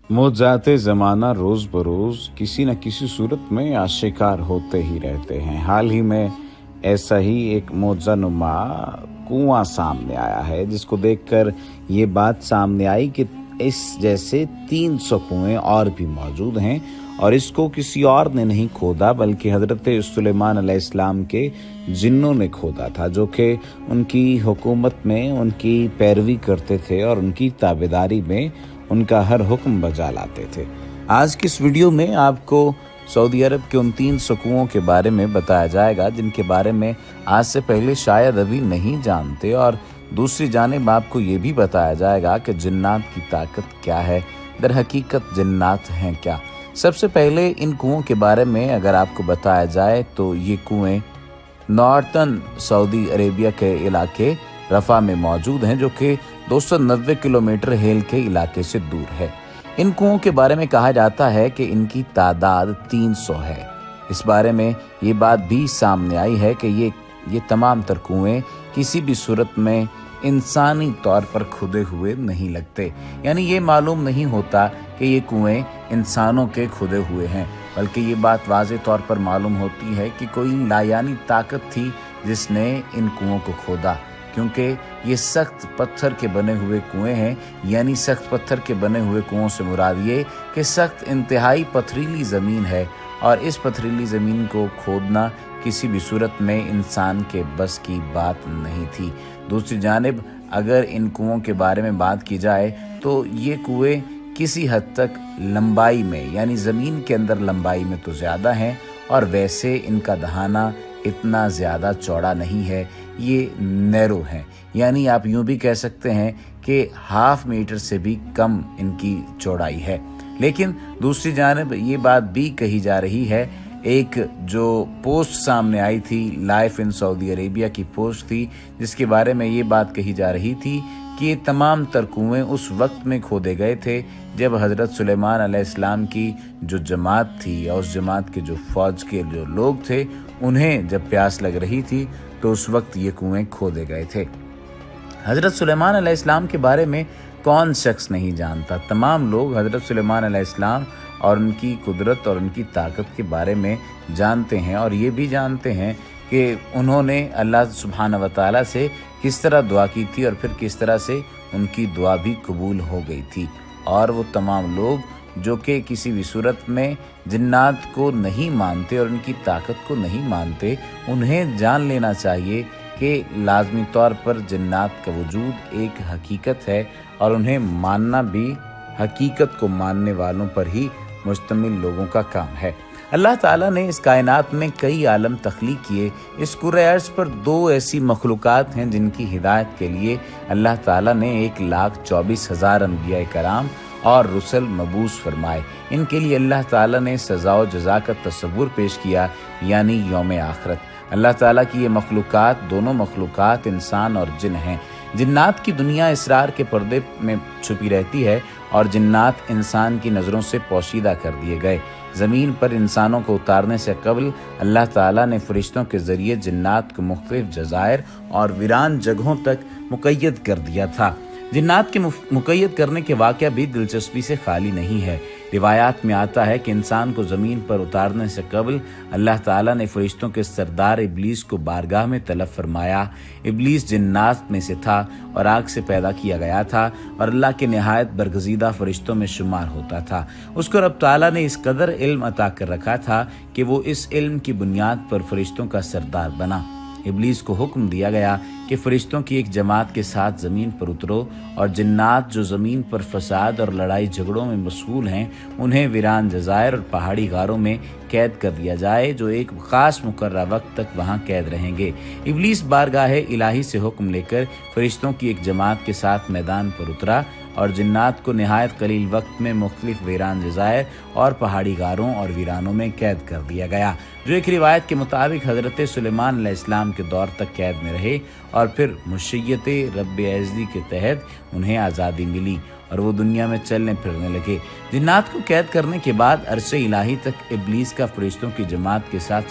मुजाते ज़माना रोज़ बरोज़ किसी न किसी सूरत में आशिकार होते ही रहते हैं। हाल ही में ऐसा ही एक मौजज़ानुमा कुआं सामने आया है, जिसको देखकर ये बात सामने आई कि इस जैसे 300 कुएं और भी मौजूद हैं और इसको किसी और ने नहीं खोदा बल्कि हज़रत सुलेमान अलैहिस्सलाम के जिन्नों ने खोदा था, जो कि उनकी हुकूमत में उनकी पैरवी करते थे और उनकी ताबेदारी में उनका हर हुक्म बजा लाते थे। आज की इस वीडियो में आपको सऊदी अरब के उन 300 कुओं के बारे में बताया जाएगा जिनके बारे में आज से पहले शायद अभी नहीं जानते, और दूसरी जानिब आपको ये भी बताया जाएगा कि जिन्नात की ताकत क्या है, दर हकीकत जिन्नात हैं क्या। सबसे पहले इन कुओं के बारे में अगर आपको बताया जाए तो ये कुएं नॉर्थन सऊदी अरेबिया के इलाके रफ़ा में मौजूद हैं, जो कि 290 किलोमीटर हेल के इलाके से दूर है। इन कुओं के बारे में कहा जाता है कि इनकी तादाद 300 है। इस बारे में ये बात भी सामने आई है कि ये तमाम तर कुएं किसी भी सूरत में इंसानी तौर पर खुदे हुए नहीं लगते, यानी ये मालूम नहीं होता कि ये कुएं इंसानों के खुदे हुए हैं, बल्कि ये बात वाज़े तौर पर मालूम होती है कि कोई लायानी ताकत थी जिसने इन कुओं को खोदा, क्योंकि ये सख्त पत्थर के बने हुए कुएं हैं। यानी सख्त पत्थर के बने हुए कुओं से मुराद ये कि सख्त इंतहाई पथरीली ज़मीन है और इस पथरीली ज़मीन को खोदना किसी भी सूरत में इंसान के बस की बात नहीं थी। दूसरी जानिब अगर इन कुओं के बारे में बात की जाए तो ये कुएं किसी हद तक लंबाई में, यानी ज़मीन के अंदर लंबाई में तो ज़्यादा हैं, और वैसे इनका दहाना इतना ज़्यादा चौड़ा नहीं है, ये नैरो हैं। यानी आप यूँ भी कह सकते हैं कि ½ मीटर से भी कम इनकी चौड़ाई है। लेकिन दूसरी जानिब ये बात भी कही जा रही है, एक जो पोस्ट सामने आई थी, लाइफ इन सऊदी अरेबिया की पोस्ट थी, जिसके बारे में ये बात कही जा रही थी कि ये तमाम तर कुएं उस वक्त में खोदे गए थे जब हज़रत सुलेमान अलैहिस्सलाम की जो जमात थी और उस जमात के जो फ़ौज के जो लोग थे, उन्हें जब प्यास लग रही थी तो उस वक्त ये कुएं खोदे गए थे। हज़रत सुलेमान अलैहिस्सलाम के बारे में कौन शख्स नहीं जानता। तमाम लोग हज़रत सुलेमान अलैहिस्सलाम और उनकी कुदरत और उनकी ताकत के बारे में जानते हैं, और ये भी जानते हैं कि उन्होंने अल्लाह सुब्हानहू व तआला से किस तरह दुआ की थी और फिर किस तरह से उनकी दुआ भी कबूल हो गई थी। और वो तमाम लोग जो कि किसी भी सूरत में जिन्नात को नहीं मानते और उनकी ताकत को नहीं मानते, उन्हें जान लेना चाहिए कि लाजमी तौर पर जिन्नात का वजूद एक हकीकत है और उन्हें मानना भी हकीकत को मानने वालों पर ही मुश्तमिल लोगों का काम है। अल्लाह ताला ने इस कायनात में कई आलम तख्लीक किए। इस कुर्रे अर्ज़ पर 2 ऐसी मखलूक़ात हैं जिनकी हिदायत के लिए अल्लाह ताला ने 1,24,000 अंबिया कराम और रुसल मबूस फरमाए। इनके लिए अल्लाह ताला ने सज़ा व जज़ा का तसव्वुर पेश किया, यानी यौम आखिरत। अल्लाह ताला की ये मखलूक़ात, दोनों मखलूक़ात इंसान और जिन हैं। जिन्नात की दुनिया इसरार के पर्दे में छुपी रहती है और जिन्नात इंसान की नज़रों से पोशीदा कर दिए गए। ज़मीन पर इंसानों को उतारने से कबल अल्लाह ताला ने फरिश्तों के ज़रिए जिन्नात को मुख्तलिफ जज़ायर और वीरान जगहों तक मुक़य्यद कर दिया था। जिन्नात के मुक़य्यद करने के वाक़या भी दिलचस्पी से खाली नहीं है। रिवायात में आता है कि इंसान को ज़मीन पर उतारने से कबल अल्लाह ताला ने फरिश्तों के सरदार इब्लीस को बारगाह में तलब फरमाया। इब्लीस जिन्नात में से था और आग से पैदा किया गया था और अल्लाह के निहायत बरगज़ीदा फरिश्तों में शुमार होता था। उसको रब ताला ने इस कदर इल्म अता कर रखा था कि वो इस इल्म की बुनियाद पर फरिश्तों का सरदार बना। इब्लीस को हुक्म दिया गया कि फरिश्तों की एक जमात के साथ ज़मीन पर उतरो और जिन्नात जो ज़मीन पर फसाद और लड़ाई झगड़ों में मशगूल हैं, उन्हें वीरान जज़ायर और पहाड़ी गारों में कैद कर दिया जाए, जो एक ख़ास मुकर्रर वक्त तक वहाँ कैद रहेंगे। इब्लीस बारगाह इलाही से हुक्म लेकर फरिश्तों की एक जमात के साथ मैदान पर उतरा और जिन्नात को निहायत कलील वक्त में मुख्तलिफ वीरान जज़ायर और पहाड़ी गारों और वीरानों में कैद कर दिया गया, जो एक रिवायत के मुताबिक हज़रत सुलेमान अलैहिस्सलाम के दौर तक कैद में रहे और फिर मुशिय्यत रब्ब इज़्ज़ी के तहत उन्हें आज़ादी मिली और वो दुनिया में चलने फिरने लगे। जिन्नात को कैद करने के बाद अरशे इलाही तक इब्लीस का फरिश्तों की जमात के साथ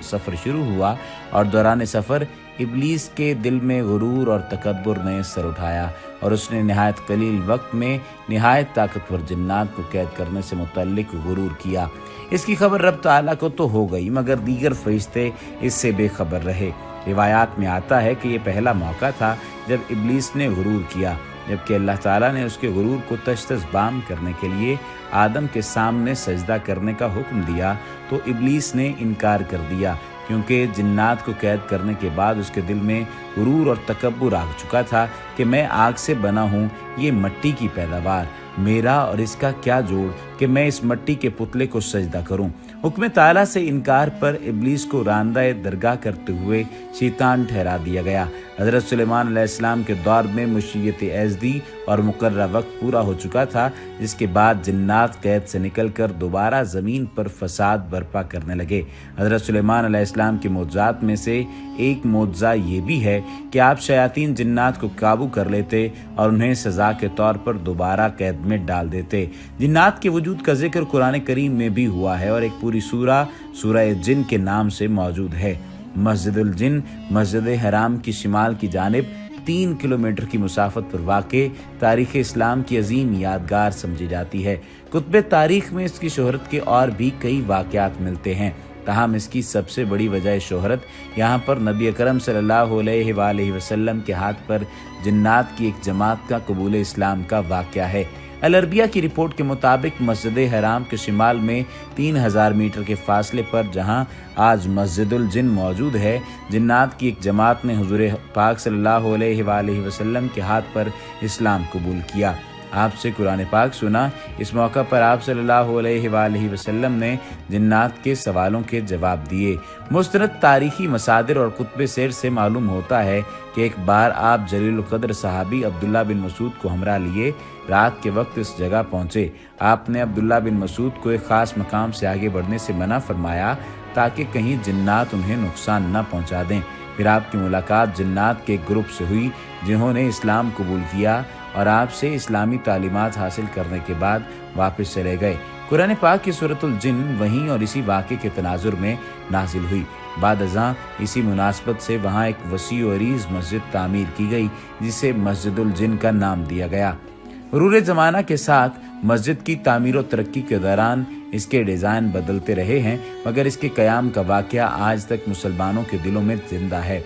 सफ़र शुरू हुआ और दौरान सफ़र इब्लीस के दिल में गुरूर और तकब्बुर ने सर उठाया और उसने निहायत कलील वक्त में निहायत ताकतवर जिन्नात को कैद करने से मुतल्लिक गुरूर किया। इसकी खबर रब ताला को तो हो गई, मगर दीगर फरिश्ते इससे बेखबर रहे। रिवायात में आता है कि ये पहला मौका था जब इब्लीस ने गुरूर किया, जबकि अल्लाह ताला ने उसके गुरूर को तश्तस बाम करने के लिए आदम के सामने सजदा करने का हुक्म दिया तो इब्लीस ने इनकार कर दिया, क्योंकि जिन्नात को कैद करने के बाद उसके दिल में गुरूर और तकब्बुर आ चुका था कि मैं आग से बना हूँ, ये मिट्टी की पैदावार, मेरा और इसका क्या जोड़ कि मैं इस मिट्टी के पुतले को सजदा करूं। हुक्म ताला से इनकार पर इब्लीस को रांदा दरगाह करते हुए शैतान ठहरा दिया गया। हज़रत सुलेमान अलैहिस्सलाम के दौर में मुशीयत एज़दी और मुकर्रर वक्त पूरा हो चुका था, जिसके बाद जिन्नात कैद से निकलकर दोबारा ज़मीन पर फसाद बर्पा करने लगे। हज़रत सुलेमान अलैहिस्सलाम के मौजज़ात में से एक मौजज़ा ये भी है कि आप शयातीन जिन्नात को काबू कर लेते और उन्हें सज़ा के तौर पर दोबारा कैद में डाल देते। जिन्नात के वजूद का जिक्र कुरान करीम में भी हुआ है और एक पूरी सूरह जिन के नाम से मौजूद है। मस्जिदुल जिन मस्जिद हराम की शिमाल की जानिब 3 किलोमीटर की मुसाफत पर वाक़े तारीख़ इस्लाम की अजीम यादगार समझी जाती है। कुतुब तारीख़ में इसकी शोहरत के और भी कई वाक़यात मिलते हैं, ताहम इसकी सबसे बड़ी वजह शोहरत यहाँ पर नबी अकरम सल्लल्लाहु अलैहि वसल्लम के हाथ पर जिन्नात की एक जमात का कबूल इस्लाम का वाक़या है। अल-अरबिया की रिपोर्ट के मुताबिक मस्जिद हराम के शिमाल में 3000 मीटर के फासले पर जहां आज मस्जिदुल जिन मौजूद है, जिन्नात की एक जमात ने हुजूर पाक सल्लल्लाहु अलैहि वसल्लम के हाथ पर इस्लाम कबूल किया। आपसे कुरान पाक सुना। इस मौका पर आप सल्लल्लाहु अलैहि वसल्लम ने जिन्नात के सवालों के जवाब दिए। मुस्तनद तारीखी मसादिर और कुतुब सीर से मालूम होता है कि एक बार आप जलील क़द्र सहाबी अब्दुल्ला बिन मसूद को हमरा लिए रात के वक्त इस जगह पहुंचे। आपने अब्दुल्ला बिन मसूद को एक खास मकाम से आगे बढ़ने से मना फरमाया ताकि कहीं जिन्नात उन्हें नुकसान न पहुंचा दें। फिर आपकी मुलाकात जिन्नात के ग्रुप से हुई जिन्होंने इस्लाम कबूल किया और आपसे इस्लामी तालीमात हासिल करने के बाद वापस चले गए। कुरान पाक की सूरतुल जिन वहीं और इसी वाक़े के तनाजुर में नाजिल हुई। बाद अज़ां इसी मुनासबत से वहाँ एक वसी और अरीज़ मस्जिद तामीर की गई जिसे मस्जिदुल जिन का नाम दिया गया। मरूर ज़माना के साथ मस्जिद की तामीर और तरक्की के दौरान इसके डिज़ाइन बदलते रहे हैं, मगर इसके क़याम का वाक़या आज तक मुसलमानों के दिलों में जिंदा है।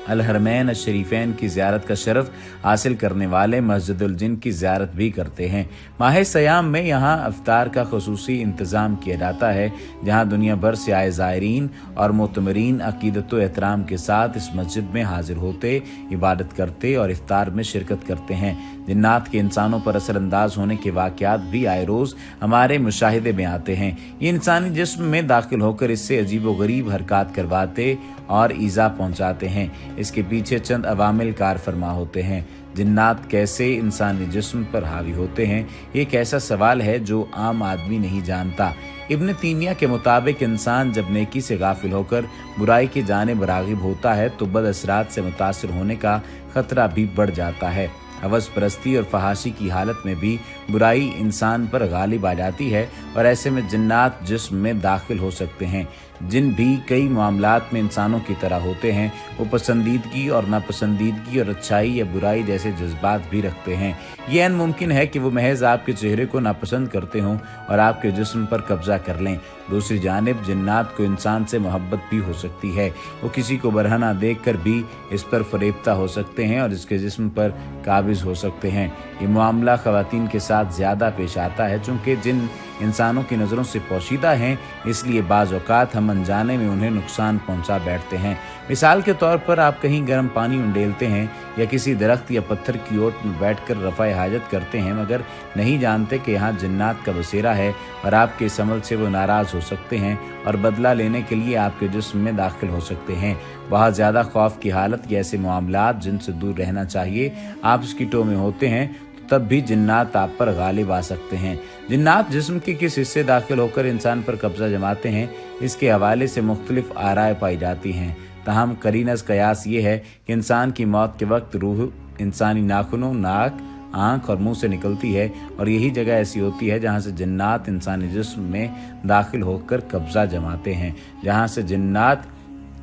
अल-हरमैन शरीफैन की ज़ियारत का शरफ हासिल करने वाले मस्जिदुल जिन की ज़ियारत भी करते हैं। माह सयाम में यहाँ अफ्तार का खुसूसी इंतज़ाम किया जाता है, जहाँ दुनिया भर से आए ज़ायरीन और मोतमरीन अक़ीदत व एहतराम के साथ इस मस्जिद में हाजिर होते, इबादत करते और इफ्तार में शिरकत करते हैं। जिन्नात के इंसानों पर असरअंदाज होने के वाक़यात भी आए रोज़ हमारे मुशाहिदे में आते हैं। ये इंसानी जिस्म में दाखिल होकर इससे अजीब व गरीब हरकत करवाते और ईज़ा पहुँचाते हैं। इसके पीछे चंद अवामिल कार फरमा होते हैं। जिन्नात कैसे इंसानी जिस्म पर हावी होते हैं, ये एक ऐसा सवाल है जो आम आदमी नहीं जानता। इब्न तीमिया के मुताबिक इंसान जब नेकी से गाफिल होकर बुराई की जानिब रागिब होता है तो बद असरात से मुतासिर होने का खतरा भी बढ़ जाता है। हवस परस्ती और फहाशी की हालत में भी बुराई इंसान पर गालिब आ जाती है और ऐसे में जिन्नात जिस्म में दाखिल हो सकते हैं। जिन भी कई मामलात में इंसानों की तरह होते हैं, वो पसंदीदगी और नापसंदीदगी और अच्छाई या बुराई जैसे जज्बात भी रखते हैं। ये अन मुमकिन है कि वो महज आपके चेहरे को नापसंद करते हों और आपके जिस्म पर कब्जा कर लें। दूसरी जानिब जिन्नात को इंसान से मोहब्बत भी हो सकती है। वो किसी को बरहना देखकर भी इस पर फरेबता हो सकते हैं और इसके जिस्म पर काबिज हो सकते हैं। ये मामला ख़वातीन के साथ ज़्यादा पेश आता है, चूँकि जिन इंसानों की नज़रों से पोशीदा हैं, इसलिए बाज़ औक़ात हम अनजाने में उन्हें नुकसान पहुंचा बैठते हैं। मिसाल के तौर पर आप कहीं गर्म पानी उंडेलते हैं या किसी दरख्त या पत्थर की ओट में बैठकर रफ़ा हाजत करते हैं, मगर नहीं जानते कि यहाँ जिन्नात का बसेरा है और आपके इस अमल से वो नाराज़ हो सकते हैं और बदला लेने के लिए आपके जिस्म में दाखिल हो सकते हैं। बहुत ज़्यादा खौफ की हालत या ऐसे मामलात जिनसे दूर रहना चाहिए, आप उसकी टो में होते हैं, तब भी जिन्नात आप पर गालिब आ सकते हैं। जिन्नात जिस्म के किस हिस्से दाखिल होकर इंसान पर कब्जा जमाते हैं, इसके हवाले से मुख्तलिफ आराय पाई जाती हैं। तहम करीनस कयास ये है कि इंसान की मौत के वक्त रूह इंसानी नाखूनों, नाक, आँख और मुंह से निकलती है और यही जगह ऐसी होती है जहाँ से जिन्नात इंसानी जिस्म में दाखिल होकर कब्जा जमाते हैं। जहाँ से जिन्नात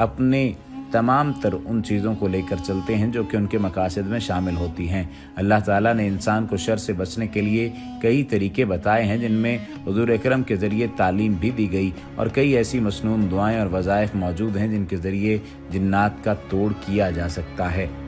अपने तमाम तर उन चीज़ों को लेकर चलते हैं जो कि उनके मकासद में शामिल होती हैं। अल्लाह ताला ने इंसान को शर से बचने के लिए कई तरीके बताए हैं, जिनमें हुज़ूर अकरम के ज़रिए तालीम भी दी गई, और कई ऐसी मसनून दुआएं और वज़ाइफ मौजूद हैं जिनके ज़रिए जिन्नात का तोड़ किया जा सकता है।